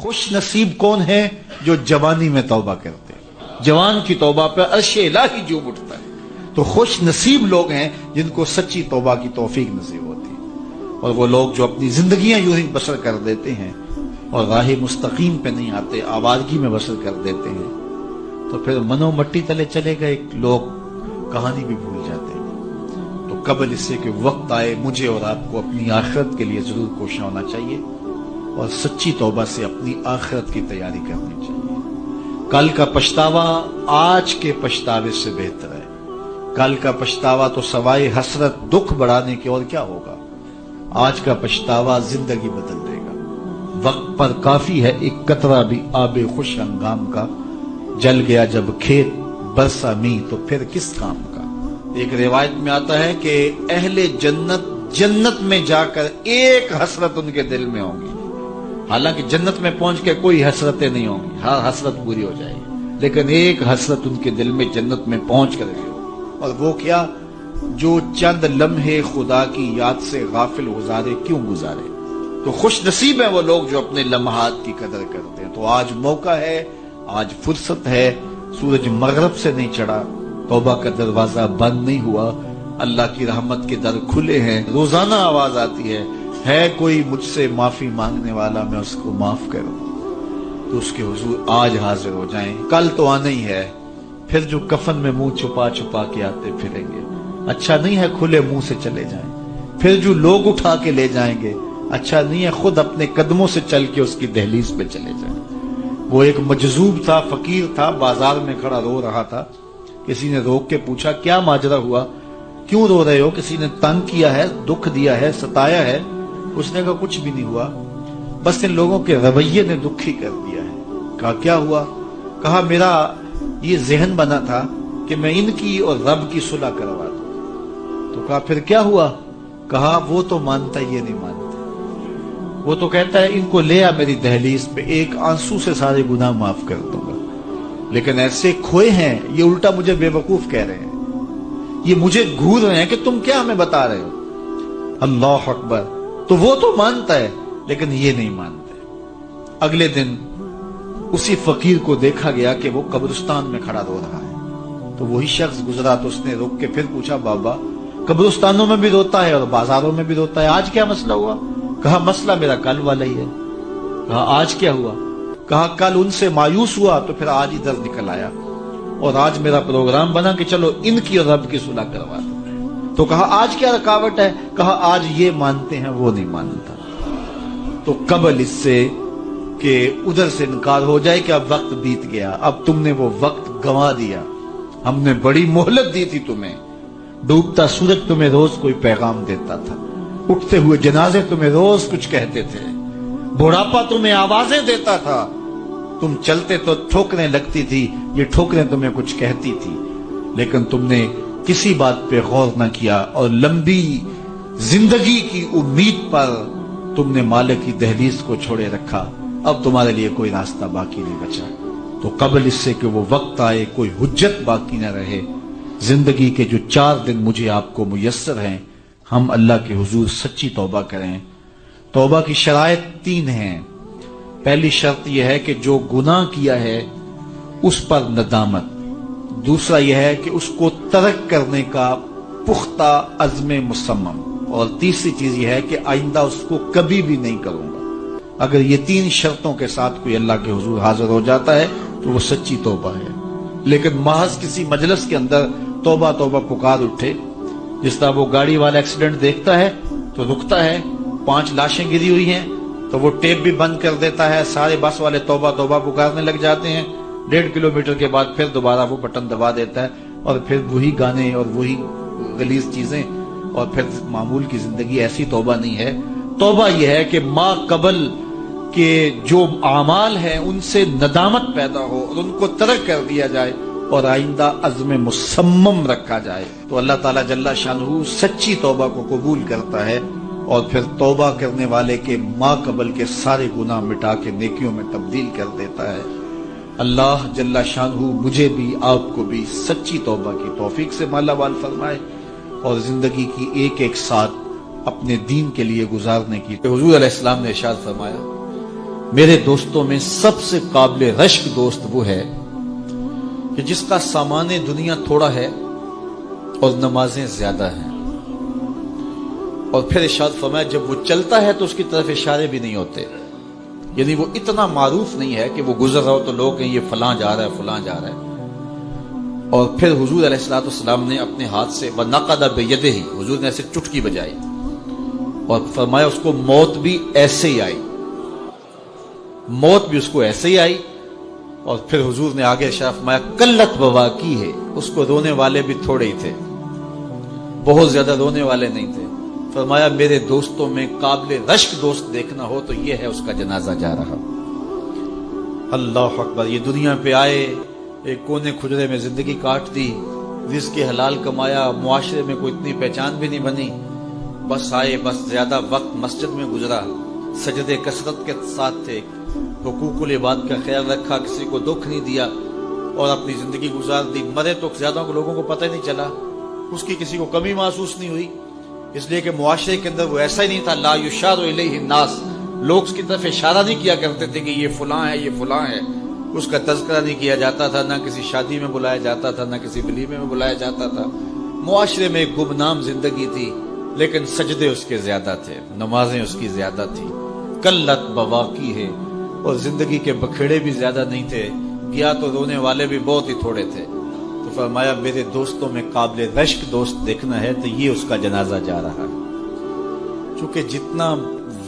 خوش نصیب کون ہے جو جوانی میں توبہ کرتے ہیں، جوان کی توبہ پہ عرش الہی جھوم اٹھتا ہے۔ تو خوش نصیب لوگ ہیں جن کو سچی توبہ کی توفیق نصیب ہوتی ہے، اور وہ لوگ جو اپنی زندگیاں یوں ہی بسر کر دیتے ہیں اور راہ مستقیم پہ نہیں آتے، آوارگی میں بسر کر دیتے ہیں، تو پھر منو مٹی تلے چلے گئے لوگ کہانی بھی بھول جاتے ہیں۔ تو قبل اس سے کہ وقت آئے مجھے اور آپ کو اپنی آخرت کے لیے ضرور کوشاں ہونا چاہیے اور سچی توبہ سے اپنی آخرت کی تیاری کرنی چاہیے۔ کل کا پچھتاوا آج کے پچھتاوے سے بہتر ہے۔ کل کا پچھتاوا تو سوائے حسرت دکھ بڑھانے کے اور کیا ہوگا؟ آج کا پچھتاوا زندگی بدل دے گا۔ وقت پر کافی ہے ایک قطرہ بھی آب خوش ہنگام کا، جل گیا جب کھیت برسا می تو پھر کس کام کا۔ ایک روایت میں آتا ہے کہ اہل جنت میں جا کر ایک حسرت ان کے دل میں ہوگی، حالانکہ جنت میں پہنچ کے کوئی حسرتیں نہیں ہوں گی، ہر حسرت پوری ہو جائے گی، لیکن ایک حسرت ان کے دل میں جنت میں پہنچ کر گئی، اور وہ کیا؟ جو چند لمحے خدا کی یاد سے غافل گزارے کیوں گزارے۔ تو خوش نصیب ہیں وہ لوگ جو اپنے لمحات کی قدر کرتے ہیں۔ تو آج موقع ہے، آج فرصت ہے، سورج مغرب سے نہیں چڑھا، توبہ کا دروازہ بند نہیں ہوا، اللہ کی رحمت کے در کھلے ہیں، روزانہ آواز آتی ہے کوئی مجھ سے معافی مانگنے والا میں اس کو معاف کروں، تو اس کے حضور آج حاضر ہو جائیں۔ کل تو آنا ہی ہے، پھر جو کفن میں منہ چھپا چھپا کے آتے پھریں گے، اچھا نہیں ہے کھلے منہ سے چلے جائیں۔ پھر جو لوگ اٹھا کے لے جائیں گے، اچھا نہیں ہے خود اپنے قدموں سے چل کے اس کی دہلیز پہ چلے جائیں۔ وہ ایک مجذوب تھا، فقیر تھا، بازار میں کھڑا رو رہا تھا، کسی نے روک کے پوچھا کیا ماجرا ہوا، کیوں رو رہے ہو؟ کسی نے تنگ کیا ہے، دکھ دیا ہے، ستایا ہے؟ اس نے کہا کچھ بھی نہیں ہوا، بس ان لوگوں کے رویے نے دکھی کر دیا ہے۔ کہا کیا ہوا؟ کہا میرا یہ ذہن بنا تھا کہ میں ان کی اور رب کی صلح کروا دوں۔ تو کہا پھر کیا ہوا؟ کہا وہ تو مانتا یہ نہیں مانتا، وہ تو کہتا ہے ان کو لے آ میری دہلیز پہ، ایک آنسو سے سارے گناہ معاف کر دوں گا، لیکن ایسے کھوئے ہیں یہ الٹا مجھے بے وقوف کہہ رہے ہیں، یہ مجھے گھور رہے ہیں کہ تم کیا ہمیں بتا رہے ہو۔ اللہ اکبر۔ تو وہ تو مانتا ہے لیکن یہ نہیں مانتے۔ اگلے دن اسی فقیر کو دیکھا گیا کہ وہ قبرستان میں کھڑا رو رہا ہے، تو وہی شخص گزرا تو اس نے روک کے پھر پوچھا بابا قبرستانوں میں بھی روتا ہے اور بازاروں میں بھی روتا ہے، آج کیا مسئلہ ہوا؟ کہا مسئلہ میرا کل والا ہی ہے۔ کہا آج کیا ہوا؟ کہا کل ان سے مایوس ہوا تو پھر آج ادھر نکل آیا، اور آج میرا پروگرام بنا کہ چلو ان کی اور رب کی صلح کروا دو۔ تو کہا آج کیا رکاوٹ ہے؟ کہا آج یہ مانتے ہیں وہ نہیں مانتا۔ تو قبل اس سے کہ ادھر سے انکار ہو جائے کہ اب وقت بیت گیا، اب تم نے وہ وقت گنوا دیا، ہم نے بڑی مہلت دی تھی تمہیں، ڈوبتا سورج تمہیں روز کوئی پیغام دیتا تھا، اٹھتے ہوئے جنازے تمہیں روز کچھ کہتے تھے، بڑھاپا تمہیں آوازیں دیتا تھا، تم چلتے تو ٹھوکریں لگتی تھی، یہ ٹھوکریں تمہیں کچھ کہتی تھی، لیکن تم نے کسی بات پہ غور نہ کیا، اور لمبی زندگی کی امید پر تم نے مالک کی دہلیز کو چھوڑے رکھا، اب تمہارے لیے کوئی راستہ باقی نہیں بچا۔ تو قبل اس سے کہ وہ وقت آئے کوئی حجت باقی نہ رہے، زندگی کے جو 4 دن مجھے آپ کو میسر ہیں، ہم اللہ کے حضور سچی توبہ کریں۔ توبہ کی شرائط 3 ہیں۔ پہلی شرط یہ ہے کہ جو گناہ کیا ہے اس پر ندامت، دوسرا یہ ہے کہ اس کو ترک کرنے کا پختہ عزم مصمم، اور تیسری چیز یہ ہے کہ آئندہ اس کو کبھی بھی نہیں کروں گا۔ اگر یہ 3 شرطوں کے ساتھ کوئی اللہ کے حضور حاضر ہو جاتا ہے تو وہ سچی توبہ ہے۔ لیکن محض کسی مجلس کے اندر توبہ توبہ پکار اٹھے، جس طرح وہ گاڑی والا ایکسیڈنٹ دیکھتا ہے تو رکتا ہے، 5 لاشیں گری ہوئی ہیں تو وہ ٹیپ بھی بند کر دیتا ہے، سارے بس والے توبہ توبہ پکارنے لگ جاتے ہیں، 1.5 کلومیٹر کے بعد پھر دوبارہ وہ بٹن دبا دیتا ہے، اور پھر وہی گانے اور وہی غلیظ چیزیں، اور پھر معمول کی زندگی۔ ایسی توبہ نہیں ہے۔ توبہ یہ ہے کہ ما قبل کہ جو اعمال ہیں ان سے ندامت پیدا ہو اور ان کو ترک کر دیا جائے، اور آئندہ عزم مصمم رکھا جائے، تو اللہ تعالیٰ جل شانہ سچی توبہ کو قبول کرتا ہے، اور پھر توبہ کرنے والے کے ما قبل کے سارے گناہ مٹا کے نیکیوں میں تبدیل کر دیتا ہے۔ اللہ جل شانہ مجھے بھی آپ کو بھی سچی توبہ کی توفیق سے مالا مال فرمائے، اور زندگی کی ایک ایک ساتھ اپنے دین کے لیے گزارنے کی۔ حضور علیہ السلام نے ارشاد فرمایا میرے دوستوں میں سب سے قابل رشک دوست وہ ہے کہ جس کا سامان دنیا تھوڑا ہے اور نمازیں زیادہ ہیں، اور پھر ارشاد فرمایا جب وہ چلتا ہے تو اس کی طرف اشارے بھی نہیں ہوتے، یعنی وہ اتنا معروف نہیں ہے کہ وہ گزر رہا ہو تو لوگ کہیں یہ فلاں جا رہا ہے فلاں جا رہا ہے۔ اور پھر حضور علیہ الصلوۃ والسلام نے اپنے ہاتھ سے وَنَقَدَ بِيَدِهِ، حضور نے ایسے چٹکی بجائی اور فرمایا اس کو موت بھی ایسے ہی آئی، موت بھی اس کو ایسے ہی آئی۔ اور پھر حضور نے آگے ارشاد فرمایا قلت بواکی ہے، اس کو رونے والے بھی تھوڑے ہی تھے، بہت زیادہ رونے والے نہیں تھے۔ فرمایا میرے دوستوں میں قابل رشک دوست دیکھنا ہو تو یہ ہے اس کا جنازہ جا رہا۔ اللہ اکبر، یہ دنیا پہ آئے، ایک کونے کھجرے میں زندگی کاٹ دی، رزق حلال کمایا، معاشرے میں کوئی اتنی پہچان بھی نہیں بنی، بس آئے، بس زیادہ وقت مسجد میں گزرا، سجدے کثرت کے ساتھ تھے، حقوق العباد کا خیال رکھا، کسی کو دکھ نہیں دیا اور اپنی زندگی گزار دی۔ مرے تو زیادہ لوگوں کو پتہ ہی نہیں چلا، اس کی کسی کو کمی محسوس نہیں ہوئی، اس لیے کہ معاشرے کے اندر وہ ایسا ہی نہیں تھا۔ لا یشار الیہ الناس، لوگ اس کی طرف اشارہ نہیں کیا کرتے تھے کہ یہ فلاں ہے یہ فلاں ہے، اس کا تذکرہ نہیں کیا جاتا تھا، نہ کسی شادی میں بلایا جاتا تھا، نہ کسی ولیمے میں بلایا جاتا تھا۔ معاشرے میں ایک گمنام زندگی تھی، لیکن سجدے اس کے زیادہ تھے، نمازیں اس کی زیادہ تھی، قلت بواکی ہے، اور زندگی کے بکھیڑے بھی زیادہ نہیں تھے، گیا تو رونے والے بھی بہت ہی تھوڑے تھے۔ تو فرمایا میرے دوستوں میں قابل رشک دوست دیکھنا ہے تو یہ اس کا جنازہ جا رہا ہے، چونکہ جتنا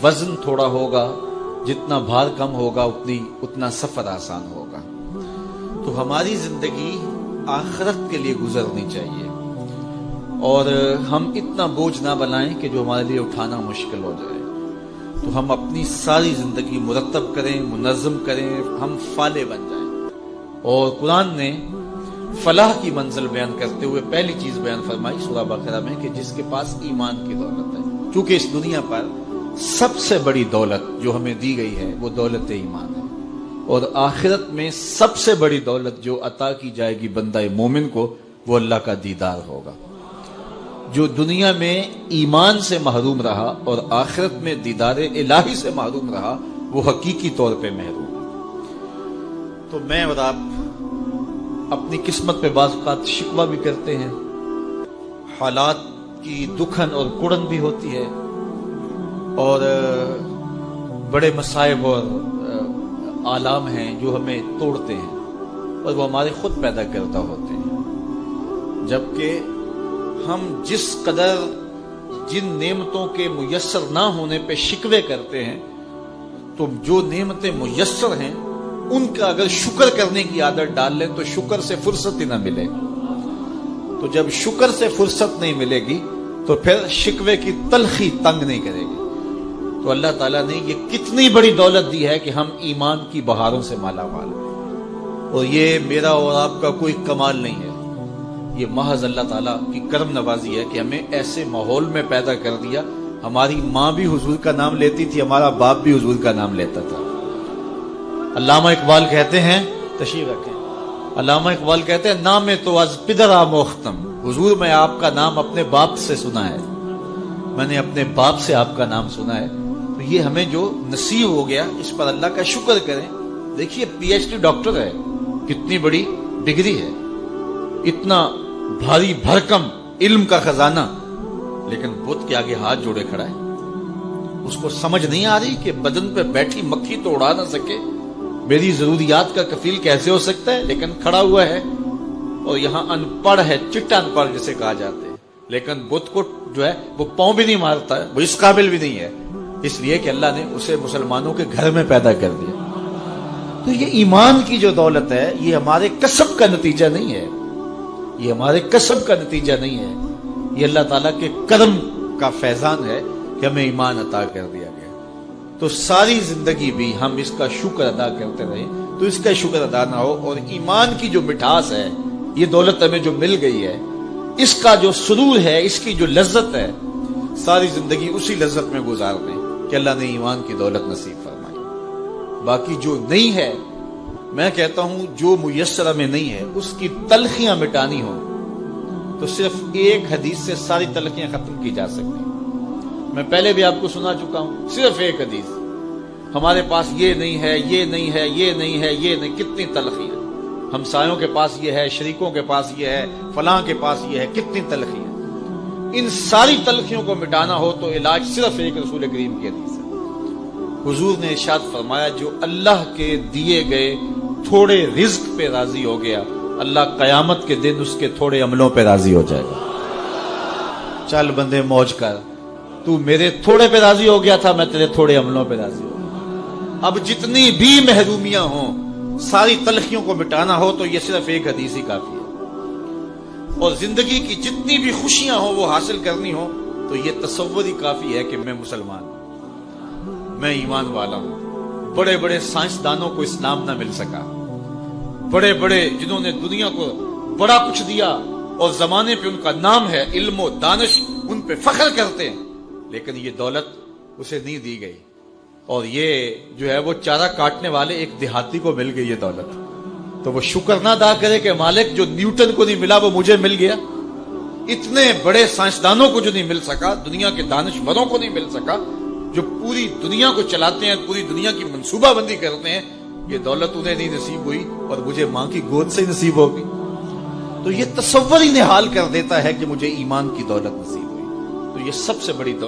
وزن تھوڑا ہوگا، جتنا بھار کم ہوگا، اتنا سفر آسان ہوگا۔ تو ہماری زندگی آخرت کے لیے گزرنی چاہیے، اور ہم اتنا بوجھ نہ بنائیں کہ جو ہمارے لیے اٹھانا مشکل ہو جائے۔ تو ہم اپنی ساری زندگی مرتب کریں، منظم کریں، ہم فالح بن جائیں۔ اور قرآن نے فلاح کی منزل بیان کرتے ہوئے پہلی چیز بیان فرمائی سورہ بقرہ میں کہ جس کے پاس ایمان کی دولت ہے، کیونکہ اس دنیا پر سب سے بڑی دولت جو ہمیں دی گئی ہے وہ دولت ایمان ہے، اور آخرت میں سب سے بڑی دولت جو عطا کی جائے گی بندہ مومن کو وہ اللہ کا دیدار ہوگا۔ جو دنیا میں ایمان سے محروم رہا اور آخرت میں دیدار الہی سے محروم رہا وہ حقیقی طور پہ محروم ہے۔ تو میں اور آپ اپنی قسمت پہ بعض اوقات شکوہ بھی کرتے ہیں، حالات کی دکھن اور کڑن بھی ہوتی ہے، اور بڑے مصائب اور آلام ہیں جو ہمیں توڑتے ہیں اور وہ ہمارے خود پیدا کردہ ہوتے ہیں، جبکہ ہم جس قدر جن نعمتوں کے میسر نہ ہونے پہ شکوے کرتے ہیں، تو جو نعمتیں میسر ہیں ان کا اگر شکر کرنے کی عادت ڈال لیں تو شکر سے فرصت ہی نہ ملے۔ تو جب شکر سے فرصت نہیں ملے گی تو پھر شکوے کی تلخی تنگ نہیں کرے گی۔ تو اللہ تعالیٰ نے یہ کتنی بڑی دولت دی ہے کہ ہم ایمان کی بہاروں سے مالا مال ہیں، اور یہ میرا اور آپ کا کوئی کمال نہیں ہے، یہ محض اللہ تعالیٰ کی کرم نوازی ہے کہ ہمیں ایسے ماحول میں پیدا کر دیا۔ ہماری ماں بھی حضور کا نام لیتی تھی، ہمارا باپ بھی حضور کا نام لیتا تھا۔ علامہ اقبال کہتے ہیں، تشریف رکھیں، علامہ اقبال کہتے ہیں نام تو از پدر آموختم، حضور میں آپ کا نام اپنے باپ سے سنا ہے، میں نے اپنے باپ سے آپ کا نام سنا ہے۔ تو یہ ہمیں جو نصیب ہو گیا اس پر اللہ کا شکر کریں۔ دیکھیے پی ایچ ڈی ڈاکٹر ہے، کتنی بڑی ڈگری ہے، اتنا بھاری بھرکم علم کا خزانہ، لیکن بت کے آگے ہاتھ جوڑے کھڑا ہے۔ اس کو سمجھ نہیں آ رہی کہ بدن پہ بیٹھی مکھی تو اڑا نہ سکے، میری ضروریات کا کفیل کیسے ہو سکتا ہے، لیکن کھڑا ہوا ہے۔ اور یہاں ان پڑھ ہے، چٹا ان پڑھ جسے کہا جاتے ہیں، لیکن بت کو جو ہے وہ پاؤں بھی نہیں مارتا ہے، وہ اس قابل بھی نہیں ہے، اس لیے کہ اللہ نے اسے مسلمانوں کے گھر میں پیدا کر دیا۔ تو یہ ایمان کی جو دولت ہے یہ ہمارے کسب کا نتیجہ نہیں ہے، یہ ہمارے کسب کا نتیجہ نہیں ہے، یہ اللہ تعالیٰ کے کرم کا فیضان ہے کہ ہمیں ایمان عطا کر دیا گیا۔ تو ساری زندگی بھی ہم اس کا شکر ادا کرتے رہیں تو اس کا شکر ادا نہ ہو، اور ایمان کی جو مٹھاس ہے، یہ دولت ہمیں جو مل گئی ہے، اس کا جو سرور ہے، اس کی جو لذت ہے، ساری زندگی اسی لذت میں گزار دیں کہ اللہ نے ایمان کی دولت نصیب فرمائی۔ باقی جو نہیں ہے، میں کہتا ہوں جو میسر میں نہیں ہے اس کی تلخیاں مٹانی ہو تو صرف ایک حدیث سے ساری تلخیاں ختم کی جا سکتی۔ میں پہلے بھی آپ کو سنا چکا ہوں، صرف ایک حدیث، ہمارے پاس یہ نہیں ہے، یہ نہیں ہے، یہ نہیں ہے، یہ نہیں، کتنی تلخی ہے، ہمسایوں کے پاس یہ ہے، شریکوں کے پاس یہ ہے، فلاں کے پاس یہ ہے، کتنی تلخی ہے۔ ان ساری تلخیوں کو مٹانا ہو تو علاج صرف ایک رسول کریم کی حدیث ہے۔ حضور نے ارشاد فرمایا جو اللہ کے دیے گئے تھوڑے رزق پہ راضی ہو گیا، اللہ قیامت کے دن اس کے تھوڑے عملوں پہ راضی ہو جائے گا۔ چل بندے موج کر، تو میرے تھوڑے پہ راضی ہو گیا تھا، میں تیرے تھوڑے عملوں پہ راضی ہو گیا۔ اب جتنی بھی محرومیاں ہوں، ساری تلخیوں کو مٹانا ہو تو یہ صرف ایک حدیث ہی کافی ہے، اور زندگی کی جتنی بھی خوشیاں ہوں وہ حاصل کرنی ہو تو یہ تصور ہی کافی ہے کہ میں مسلمان ہوں، میں ایمان والا ہوں۔ بڑے بڑے سائنسدانوں کو اسلام نہ مل سکا، بڑے بڑے جنہوں نے دنیا کو بڑا کچھ دیا اور زمانے پہ ان کا نام ہے، علم و دانش، ان پہ فخر کرتے ہیں، لیکن یہ دولت اسے نہیں دی گئی، اور یہ جو ہے وہ چارہ کاٹنے والے ایک دیہاتی کو مل گئی یہ دولت، تو وہ شکر نہ ادا کرے کہ مالک جو نیوٹن کو نہیں ملا وہ مجھے مل گیا۔ اتنے بڑے سائنسدانوں کو جو نہیں مل سکا، دنیا کے دانشوروں کو نہیں مل سکا، جو پوری دنیا کو چلاتے ہیں، پوری دنیا کی منصوبہ بندی کرتے ہیں، یہ دولت انہیں نہیں نصیب ہوئی اور مجھے ماں کی گود سے نصیب ہوگی۔ تو یہ تصور ہی نحال کر دیتا ہے کہ مجھے ایمان کی دولت نصیب ہوئی، تو یہ سب سے بڑی دولت